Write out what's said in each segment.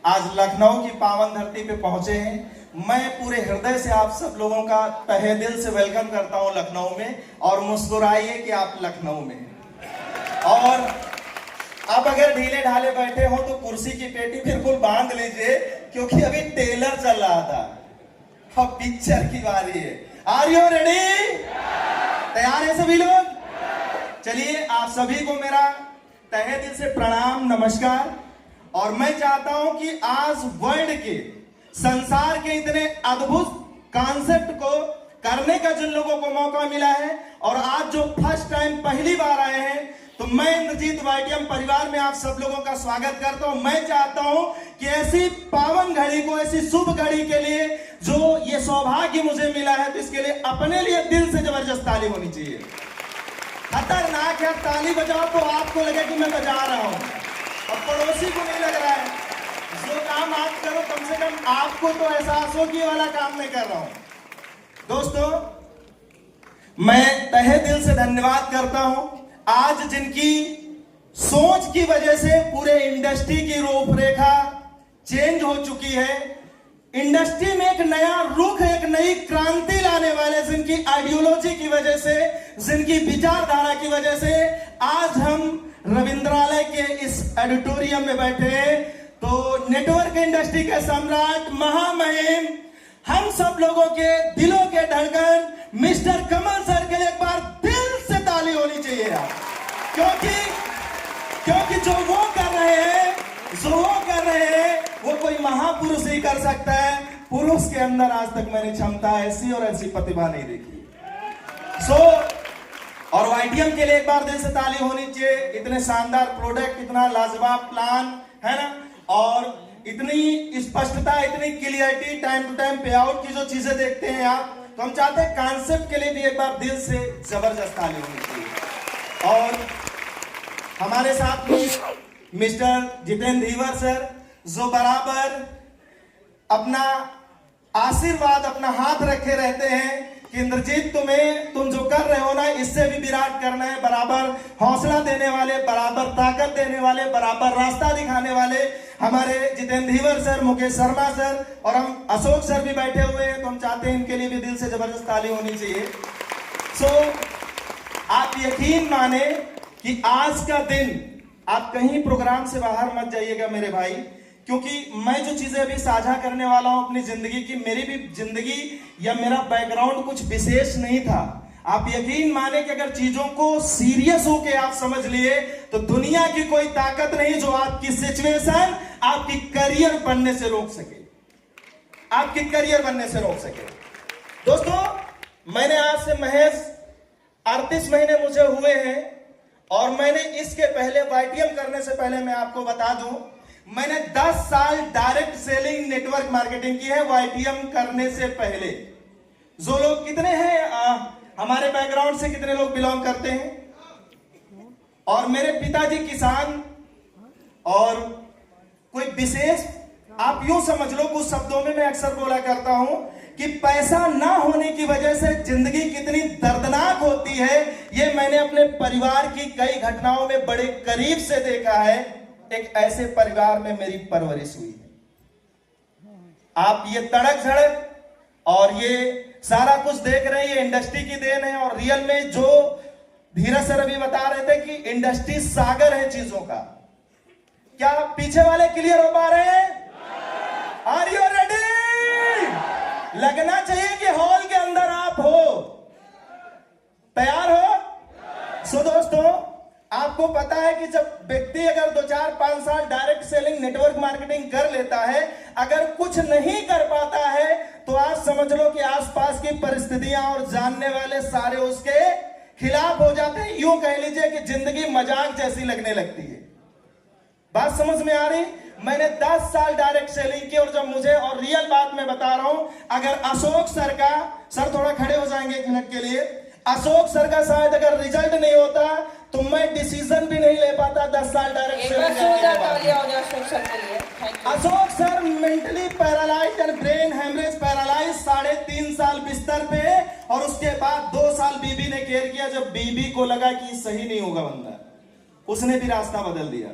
आज लखनऊ की पावन धरती पे पहुंचे हैं। मैं पूरे हृदय से आप सब लोगों का तहे दिल से वेलकम करता हूं लखनऊ में, और मुस्कुराइए कि आप लखनऊ में हैं। और अब अगर ढीले ढाले बैठे हो तो कुर्सी की पेटी बिल्कुल बांध लीजिए, क्योंकि अभी ट्रेलर चल रहा था, अब पिक्चर की बारी है। Are you ready? तैयार है सभी लोग? चलिए, आप सभी को मेरा तहे दिल से प्रणाम, नमस्कार। और मैं चाहता हूं कि आज वर्ल्ड के, संसार के इतने अद्भुत कॉन्सेप्ट को करने का जिन लोगों को मौका मिला है, और आज जो फर्स्ट टाइम पहली बार आए हैं, तो मैं इंद्रजीत वाईटीएम परिवार में आप सब लोगों का स्वागत करता हूं। मैं चाहता हूं कि ऐसी पावन घड़ी को, ऐसी शुभ घड़ी के लिए जो ये सौभाग्य मुझे मिला है, तो इसके लिए अपने लिए दिल से जबरदस्त ताली होनी चाहिए। खतरनाक है, ताली बजाओ तो आपको लगे कि मैं बजा रहा हूं, और पड़ोसी को नहीं लग रहा है। जो काम आप करो, कम से कम आपको तो एहसास हो कि ये वाला काम मैं कर रहा हूं। दोस्तों, मैं तहे दिल से धन्यवाद करता हूं। आज जिनकी सोच की वजह से पूरे इंडस्ट्री की रूपरेखा चेंज हो चुकी है, इंडस्ट्री में एक नया रुख, एक नई क्रांति लाने वाले, जिनकी आइडियोलॉजी की वजह से, जिनकी विचारधारा की वजह से आज हम रविंद्रालय के इस ऑडिटोरियम में बैठे हैं। तो नेटवर्क इंडस्ट्री के सम्राट, महामहिम, हम सब लोगों के दिलों के धड़कन मिस्टर कमल सर के लिए एक बार दिल से ताली होनी चाहिए यार। क्योंकि जो वो कर रहे हैं वो कोई महापुरुष ही कर सकता है। पुरुष के अंदर आज तक मैंने क्षमता ऐसी और ऐसी प्रतिभा नहीं देखी। और वाईटीएम के लिए एक बार दिल से ताली होनी चाहिए। इतने शानदार प्रोडक्ट, इतना लाजवाब प्लान है ना, और इतनी स्पष्टता, इतनी क्लियरिटी, टाइम टू टाइम पे आउट की जो चीजें देखते हैं आप, तो हम चाहते हैं कॉन्सेप्ट के लिए भी एक बार दिल से जबरदस्त ताली होनी चाहिए। और हमारे साथ में मिस्टर जितेंद्र धीवर सर, जो बराबर अपना आशीर्वाद, अपना हाथ रखे रहते हैं कि इंद्रजीत तुम जो कर रहे हो ना, इससे भी विराट करना है। बराबर हौसला देने वाले, बराबर ताकत देने वाले, बराबर रास्ता दिखाने वाले हमारे जितेंद्र धीवर सर, मुकेश शर्मा सर, और हम अशोक सर भी बैठे हुए हैं, तो हम चाहते हैं इनके लिए भी दिल से जबरदस्त ताली होनी चाहिए। आप यकीन माने कि आज का दिन आप कहीं प्रोग्राम से बाहर मत जाइएगा मेरे भाई, क्योंकि मैं जो चीजें अभी साझा करने वाला हूं अपनी जिंदगी की, मेरी भी जिंदगी या मेरा बैकग्राउंड कुछ विशेष नहीं था। आप यकीन माने कि अगर चीजों को सीरियस होके आप समझ लिए, तो दुनिया की कोई ताकत नहीं जो आपकी सिचुएशन, आपकी करियर बनने से रोक सके, आपकी करियर बनने से रोक सके। दोस्तों, मैंने आज से महज 38 महीने मुझे हुए हैं, और मैंने इसके पहले वाईटीएम करने से पहले मैं आपको बता दूं, मैंने 10 साल डायरेक्ट सेलिंग नेटवर्क मार्केटिंग की है वाईटीएम करने से पहले। जो लोग कितने हैं हमारे बैकग्राउंड से, कितने लोग बिलोंग करते हैं? और मेरे पिताजी किसान, और कोई विशेष, आप यूं समझ लो, कुछ शब्दों में मैं अक्सर बोला करता हूं कि पैसा ना होने की वजह से जिंदगी कितनी दर्दनाक होती है, ये मैंने अपने परिवार की कई घटनाओं में बड़े करीब से देखा है। एक ऐसे परिवार में मेरी परवरिश हुई है। आप ये तड़क झड़क और ये सारा कुछ देख रहे हैं, ये इंडस्ट्री की देन है। और रियल में जो धीरज सर अभी बता रहे थे कि इंडस्ट्री सागर है चीजों का, क्या पीछे वाले क्लियर हो पा रहे हैं? Are you ready? लगना चाहिए कि हॉल के अंदर आप हो। तैयार हो? दोस्तों, आपको पता है कि जब व्यक्ति अगर 2, 4, 5 साल डायरेक्ट सेलिंग नेटवर्क मार्केटिंग कर लेता है, अगर कुछ नहीं कर पाता है, तो आप समझ लो कि आसपास की परिस्थितियां और जानने वाले सारे उसके खिलाफ हो जाते हैं। यूं कह लीजिए कि जिंदगी मजाक जैसी लगने लगती है। बात समझ में आ रही? मैंने 10 साल डायरेक्ट सेलिंग की, और जब मुझे, और रियल बात मैं बता रहा हूं, अगर अशोक सर का, सर थोड़ा खड़े हो जाएंगे 1 मिनट के लिए, अशोक सर का शायद अगर रिजल्ट नहीं होता तो मैं डिसीजन भी नहीं ले पाता 10 साल डायरेक्ट सेलिंग करने के बाद। Ashok sir mentally paralyse and brain haemorrhage paralyse, 3.5 साल बिस्तर पे, और उसके बाद 2 साल बीबी ने केयर किया। जब बीबी को लगा कि सही नहीं होगा बंदा, उसने भी रास्ता बदल दिया।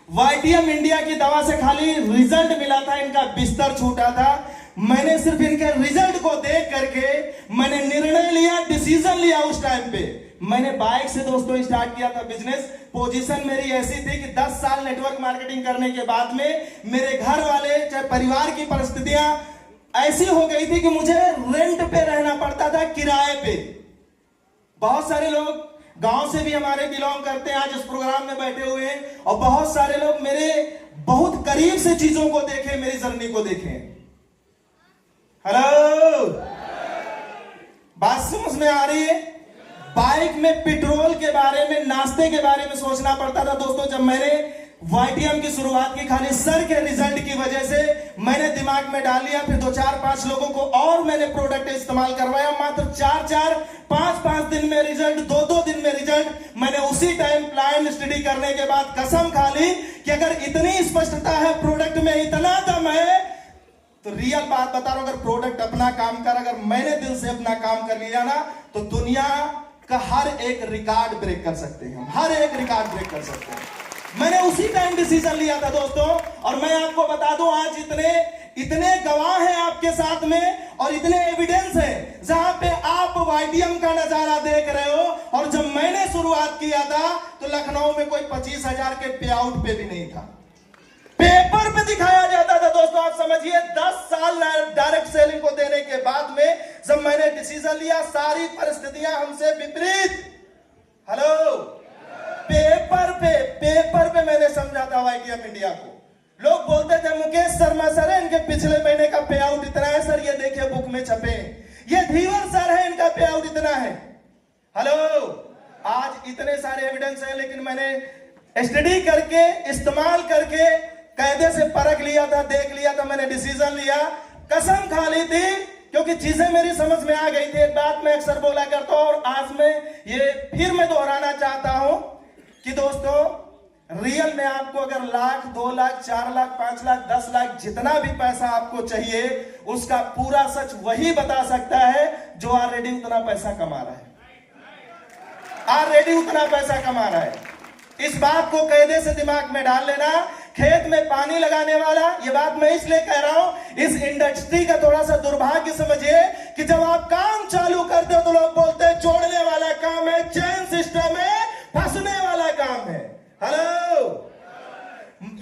वाईटीएम इंडिया की दवा से खाली रिजल्ट मिला था, इनका बिस्तर छूटा था। मैंने सिर्फ इनके रिजल्ट को देख करके मैंने निर्णय लिया, डिसीजन लिया। उस टाइम पे मैंने बाइक से दोस्तों स्टार्ट किया था बिजनेस। पोजीशन मेरी ऐसी थी कि 10 साल नेटवर्क मार्केटिंग करने के बाद में मेरे घर वाले चाहे परिवार की परिस्थितियां ऐसी हो गई थी कि मुझे रेंट पे रहना पड़ता था, किराए पे। बहुत सारे लोग गांव से भी हमारे बिलोंग करते हैं, आज इस प्रोग्राम में बैठे हुए हैं, और बहुत सारे लोग मेरे बहुत करीब से चीजों को देखे, मेरी जर्नी को देखे। हेलो, बात समझ में आ रही है? बाइक में पेट्रोल के बारे में, नाश्ते के बारे में सोचना पड़ता था दोस्तों। जब मैंने वाईटीएम की शुरुआत की, खाली सर के रिजल्ट की वजह से मैंने दिमाग में डाल लिया। फिर 2-4-5 लोगों को और मैंने प्रोडक्ट इस्तेमाल करवाया। मात्र 4-4, 5-5 दिन में रिजल्ट, 2-2 दिन में रिजल्ट। मैंने उसी टाइम प्लान स्टडी करने के बाद कसम खा ली कि अगर इतनी स्पष्टता है, प्रोडक्ट में इतना दम है, तो रियल बात बता रहा हूं, अगर प्रोडक्ट अपना काम कर, अगर मैंने दिल से अपना काम कर लिया ना, तो दुनिया का हर एक रिकॉर्ड ब्रेक कर सकते हैं हम, हर एक रिकॉर्ड ब्रेक कर सकते हैं। मैंने उसी टाइम डिसीजन लिया था दोस्तों। और मैं आपको बता दूं, आज इतने गवाह हैं आपके साथ में, और इतने एविडेंस हैं जहां पे आप वाईटीएम का नजारा देख रहे हो। और जब मैंने शुरुआत किया था तो लखनऊ में कोई 25,000 के पे आउट पे भी नहीं था, पेपर पे दिखाया जाता था दोस्तों। आप समझिए 10 साल डायरेक्ट सेलिंग को देने के बाद में जब मैंने डिसीजन लिया, सारी परिस्थितियां हमसे विपरीत। हेलो, पेपर पे मैंने समझा था वाईटीएम इंडिया को। लोग बोलते थे मुकेश शर्मा सर है, इनके पिछले महीने का पे आउट इतना है सर, ये देखिए बुक में छपे। ये धीवर सर है, इनका पे आउट इतना है। हेलो, आज इतने सारे एविडेंस है, लेकिन मैंने स्टडी करके, इस्तेमाल करके, कायदे से परख लिया था, देख लिया था, मैंने डिसीजन लिया, कसम खा ली थी, क्योंकि चीजें मेरी समझ में आ गई थी। एक बात मैं अक्सर बोला करता हूं, और आज मैं दोहराना चाहता हूं कि दोस्तों, रियल में आपको अगर 1 लाख, 2 लाख, 4 लाख, 5 लाख, 10 लाख, जितना भी पैसा आपको चाहिए, उसका पूरा सच वही बता सकता है जो ऑलरेडी उतना पैसा कमा रहा है, ऑलरेडी उतना पैसा कमा रहा है। इस बात को कायदे से दिमाग में डाल लेना। खेत में पानी लगाने वाला, ये बात मैं इसलिए कह रहा हूं, इस इंडस्ट्री का थोड़ा सा दुर्भाग्य समझिए कि जब आप काम चालू करते हो तो लोग बोलते हैं जोड़ने वाला काम है, चेन सिस्टम है, फंसने वाला काम है। हेलो,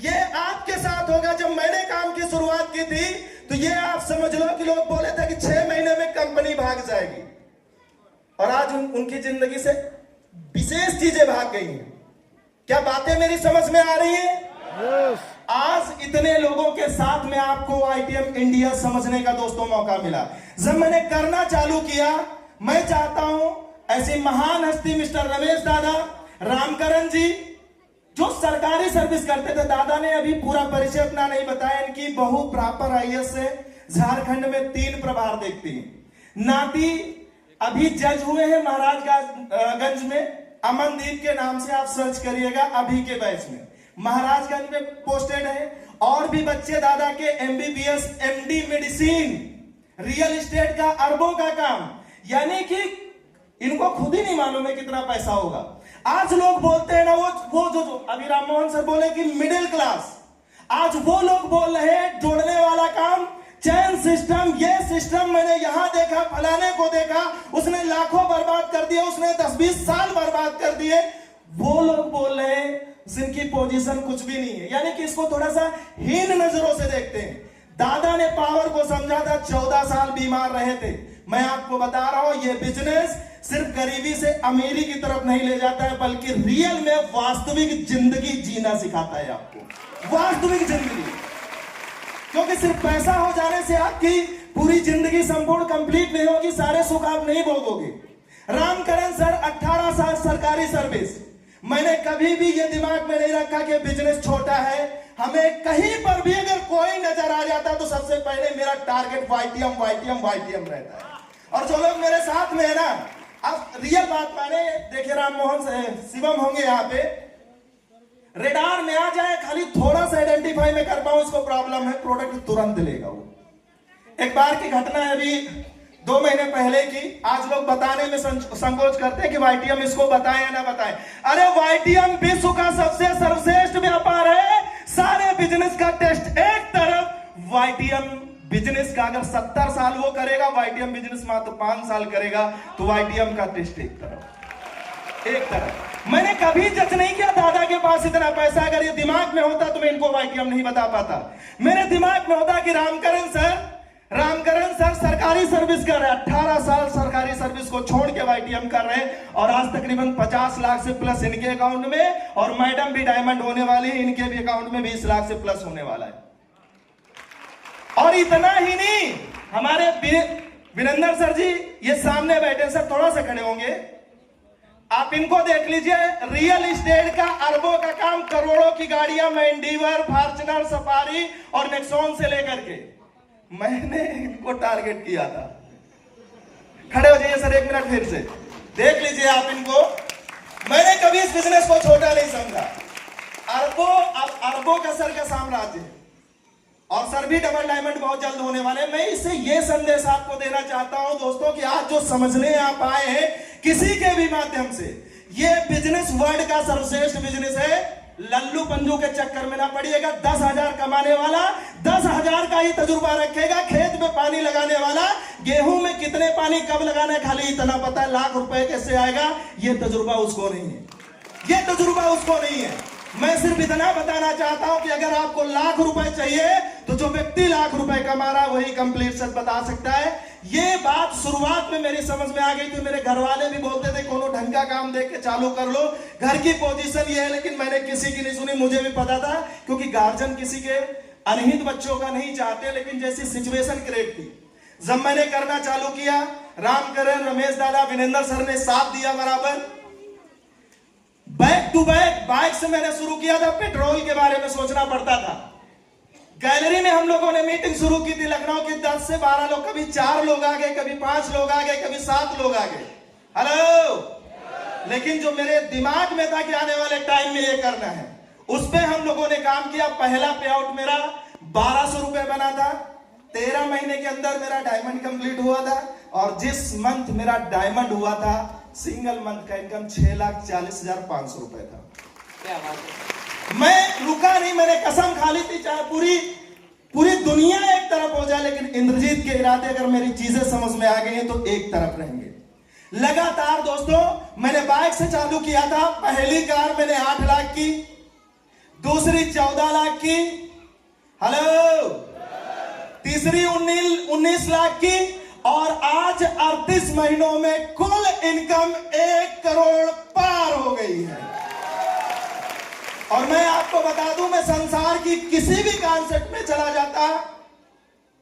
ये आपके साथ होगा। जब मैंने काम की शुरुआत की थी तो ये आप समझ लो कि लोग बोले थे कि 6 महीने में कंपनी भाग जाएगी, और आज उनकी जिंदगी से विशेष चीजें भाग गई हैं। क्या बातें मेरी समझ में आ रही है? आज इतने लोगों के साथ में आपको वाईटीएम इंडिया समझने का दोस्तों मौका मिला। जब मैंने करना चालू किया, मैं चाहता हूं ऐसी महान हस्ती मिस्टर रमेश दादा, रामकरण जी, जो सरकारी सर्विस करते थे। दादा ने अभी पूरा परिचय अपना नहीं बताया। इनकी बहू प्रॉपर आईएएस है, झारखंड में 3 प्रभार देखती है। नाती अभी जज हुए हैं महाराजगंज में, अमनदीप के नाम से आप सर्च करिएगा, अभी के बैच में महाराजगंज में पोस्टेड है। और भी बच्चे दादा के MBBS, MD medicine, real estate का अरबों का काम, यानी कि इनको खुद ही नहीं मालूम है कितना पैसा होगा। आज लोग बोलते हैं ना, वो जो अभी राम मोहन सर बोले कि मिडिल क्लास, आज वो लोग बोल रहे हैं जोड़ने वाला काम, चैन सिस्टम, ये सिस्टम मैंने यहां देखा, फलाने को देखा, उसने लाखों बर्बाद कर दिए, उसने 10-20 साल बर्बाद कर दिए। वो लोग बोल रहे हैं जिनकी पोजीशन कुछ भी नहीं है, यानी कि इसको थोड़ा सा हीन नजरों से देखते हैं। दादा ने पावर को समझा था, 14 साल बीमार रहे थे। मैं आपको बता रहा हूं, ये बिजनेस सिर्फ गरीबी से अमीरी की तरफ नहीं ले जाता है, बल्कि रियल में वास्तविक जिंदगी जीना सिखाता है आपको, वास्तविक जिंदगी। क्योंकि सिर्फ पैसा हो जाने से आपकी पूरी जिंदगी संपूर्ण कंप्लीट नहीं होगी, सारे सुख आप नहीं भोगोगे। रामकरण सर 18 साल सरकारी सर्विस। मैंने कभी भी ये दिमाग में नहीं रखा कि बिजनेस छोटा है। हमें कहीं पर भी अगर कोई नजर आ जाता तो सबसे पहले मेरा टारगेट वाईटीएम रहता है। और जो लोग मेरे साथ में है ना, अब रियल बात माने, देखिए राम मोहन से शिवम होंगे यहाँ पे, रेडार में आ जाए, खाली थोड़ा सा आइडेंटिफाई में कर पाऊं इसको प्रॉब्लम है, प्रोडक्ट तुरंत लेगा वो। एक बार की घटना है, अभी 2 महीने पहले की। आज लोग बताने में संकोच करते हैं कि वाईटीएम इसको बताएं या ना बताएं। अरे वाईटीएम विश्व का सबसे सर्वश्रेष्ठ व्यापार है। सारे बिजनेस का टेस्ट एक तरफ, वाईटीएम बिजनेस का अगर 70 साल वो करेगा, वाईटीएम बिजनेस मात्र 5 साल करेगा, तो वाईटीएम का टेस्ट एक तरफ। मैंने कभी जज नहीं किया दादा के पास इतना पैसा, अगर ये दिमाग में होता तो मैं इनको वाईटीएम नहीं बता पाता। मेरे दिमाग में होता कि रामकरण सर सरकारी सर्विस कर रहे हैं, 18 साल सरकारी सर्विस को छोड़ के वाईटीएम कर रहे हैं, और आज तकरीबन 50 लाख से प्लस इनके अकाउंट में, और मैडम भी डायमंड होने वाली है, इनके भी अकाउंट में 20 लाख से प्लस होने वाला है। और इतना ही नहीं, हमारे वीरेंद्र सर जी ये सामने बैठे, सर थोड़ा सा खड़े होंगे, आप इनको देख लीजिए। रियल एस्टेट का अरबों का काम, करोड़ों की गाड़ियां, मैंडीवर, फॉर्च्यूनर, सफारी और नेक्सॉन से लेकर के मैंने इनको टारगेट किया था। खड़े हो जाइए सर 1 मिनट, फिर से देख लीजिए आप इनको। मैंने कभी इस बिजनेस को छोटा नहीं समझा। अरबों का सर का साम्राज्य है, और सर भी डबल डायमंड बहुत जल्द होने वाले। मैं इससे ये संदेश आपको देना चाहता हूं दोस्तों कि आज जो समझने आप आए हैं किसी के भी माध्यम से, ये बिजनेस वर्ल्ड का सर्वश्रेष्ठ बिजनेस है। लल्लू पंजू के चक्कर में ना पड़िएगा। 10,000 कमाने वाला 10,000 का ही तजुर्बा रखेगा। खेत में पानी लगाने वाला गेहूं में कितने पानी कब लगाना है खाली इतना पता है। लाख रुपए कैसे आएगा ये तजुर्बा उसको नहीं है, ये तजुर्बा उसको नहीं है। मैं सिर्फ इतना बताना चाहता हूं कि अगर आपको लाख रुपए चाहिए तो जो व्यक्ति लाख रुपए कमा रहा है वही कंप्लीट सच बता सकता है। ये बात शुरुआत में मेरी समझ में आ गई थी। मेरे घर वाले भी बोलते थे कोनो ढंग का काम देख के चालू कर लो, घर की पोजीशन ये है, लेकिन मैंने किसी की नहीं सुनी। मुझे भी पता था क्योंकि गार्जियन किसी के अनहित बच्चों का नहीं चाहते, लेकिन जैसी सिचुएशन क्रिएट थी, जब मैंने करना चालू किया, रामकरण, रमेश दादा, वीरेंद्र सर ने साथ दिया बराबर। बैक टू बैक बाइक से मैंने शुरू किया था। पेट्रोल के बारे में सोचना पड़ता था। गैलरी में हम लोगों ने मीटिंग शुरू की थी लखनऊ की, 10 से 12 लोग, कभी 4 लोग आ गए, कभी 5 लोग आ गए, कभी 7 लोग आ गए। हेलो, लेकिन जो मेरे दिमाग में था कि आने वाले टाइम में ये करना है, उस पे हम लोगों ने काम किया। पहला पे आउट मेरा 1200 रुपए बना था। 13 महीने के अंदर मेरा डायमंड कंप्लीट हुआ था, और जिस मंथ मेरा डायमंड हुआ था, सिंगल मंथ का इनकम 6,40,500 रुपए था। क्या बात है। मैं रुका नहीं, मैंने कसम खा ली थी चाहे पूरी दुनिया एक तरफ हो जाए, लेकिन इंद्रजीत के इरादे अगर मेरी चीजें समझ में आ गई हैं तो एक तरफ रहेंगे। लगातार दोस्तों मैंने बाइक से चालू किया था। पहली कार मैंने 8 लाख की, दूसरी 14 लाख की, हेलो, तीसरी 19 लाख की, और आज 38 महीनों में कुल इनकम 1 करोड़ पार हो गई है। और मैं आपको बता दूं, मैं संसार की किसी भी कॉन्सेप्ट में चला जाता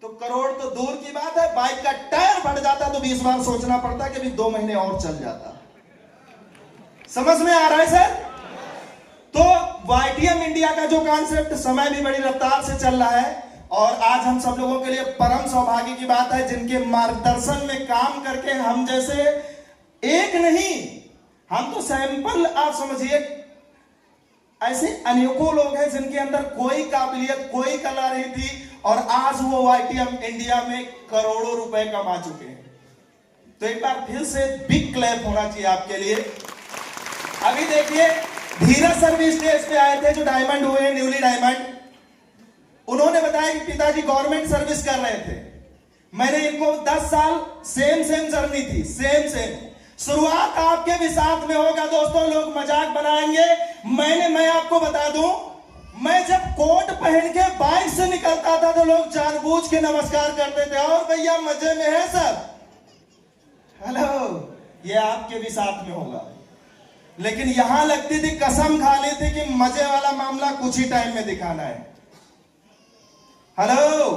तो करोड़ तो दूर की बात है, बाइक का टायर फट जाता तो 20 बार सोचना पड़ता कि भी 2 महीने और चल जाता। समझ में आ रहा है सर? तो वाईटीएम इंडिया का जो कॉन्सेप्ट समय भी बड़ी रफ्तार से चल रहा है, और आज हम सब लोगों के लिए परम सौभाग्य की बात है, जिनके मार्गदर्शन में काम करके हम जैसे एक नहीं, हम तो सैंपल, आप समझिए ऐसे अनेकों लोग हैं जिनके अंदर कोई काबिलियत, कोई कला नहीं थी, और आज वो वाईटीएम इंडिया में करोड़ों रुपए कमा चुके हैं। तो एक बार फिर से बिग क्लैप होना चाहिए आपके लिए। अभी देखिए, धीरज सर भी स्टेज पे आए थे जो डायमंड हुए हैं, न्यूली डायमंड। उन्होंने बताया कि पिताजी गवर्नमेंट सर्विस कर रहे थे। मैंने इनको 10 साल सेम जर्नी थी, सेम। शुरुआत आपके भी साथ में होगा दोस्तों, लोग मजाक बनाएंगे। मैं आपको बता दूं, मैं जब कोट पहन के बाइक से निकलता था तो लोग जानबूझ के नमस्कार करते थे, और भैया मजे में है सब, हेलो, ये आपके भी साथ में होगा। लेकिन यहां लगती थी, कसम खा ली थी कि मजे वाला मामला कुछ ही टाइम में दिखाना है। हेलो,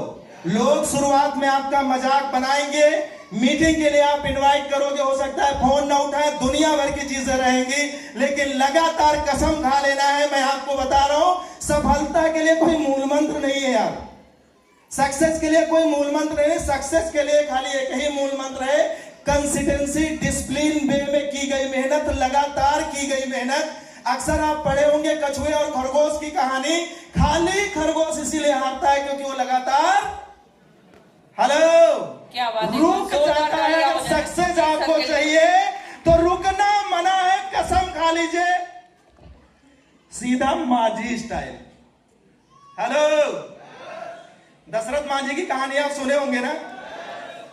लोग शुरुआत में आपका मजाक बनाएंगे, मीटिंग के लिए आप इनवाइट करोगे, हो सकता है फोन ना उठाए, दुनिया भर की चीजें रहेंगी, लेकिन लगातार कसम खा लेना है। मैं आपको बता रहा हूं, सफलता के लिए कोई मूल मंत्र नहीं है यार, सक्सेस के लिए कोई मूल मंत्र नहीं। सक्सेस के लिए खाली एक ही मूल मंत्र है, कंसिस्टेंसी, डिसिप्लिन वे में की गई मेहनत, लगातार की गई मेहनत। अक्सर आप पढ़े होंगे कछुए और खरगोश की कहानी। खाली खरगोश इसीलिए हारता है क्योंकि वो लगातार, हेलो, क्या बात है, रुक जाता बना लीजिए, सीधा माझी स्टाइल। हेलो, दशरथ माझी की कहानी आप सुने होंगे ना?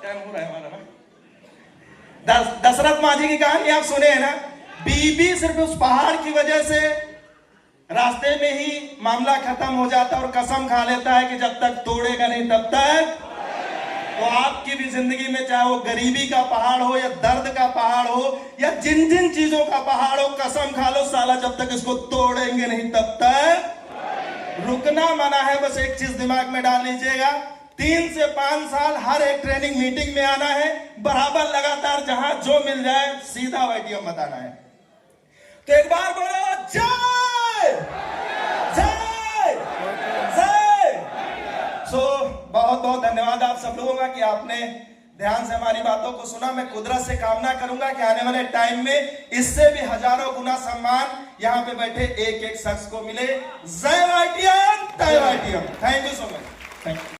टाइम हो रहा है हमारा ना। दशरथ माझी की कहानी आप सुने हैं ना? बीबी सिर्फ उस पहाड़ की वजह से रास्ते में ही मामला खत्म हो जाता है और कसम खा लेता है कि जब तक तोड़ेगा नहीं तब तक। तो आपकी भी जिंदगी में चाहे वो गरीबी का पहाड़ हो या दर्द का पहाड़ हो या जिन जिन चीजों का पहाड़ हो, कसम खा लो साला जब तक इसको तोड़ेंगे नहीं तब तक रुकना मना है। बस एक चीज दिमाग में डाल लीजिएगा, 3 से 5 साल हर एक ट्रेनिंग मीटिंग में आना है, बराबर लगातार जहां जो मिल जाए सीधा वाईटीएम बताना है। तो एक बार बोलो जय जय जय। सो बहुत बहुत धन्यवाद आप सब लोगों का कि आपने ध्यान से हमारी बातों को सुना। मैं कुदरत से कामना करूंगा कि आने वाले टाइम में इससे भी हजारों गुना सम्मान यहां पे बैठे एक एक शख्स को मिले। जय वाईटीएम, जय YTM. Thank you so much. Thank you.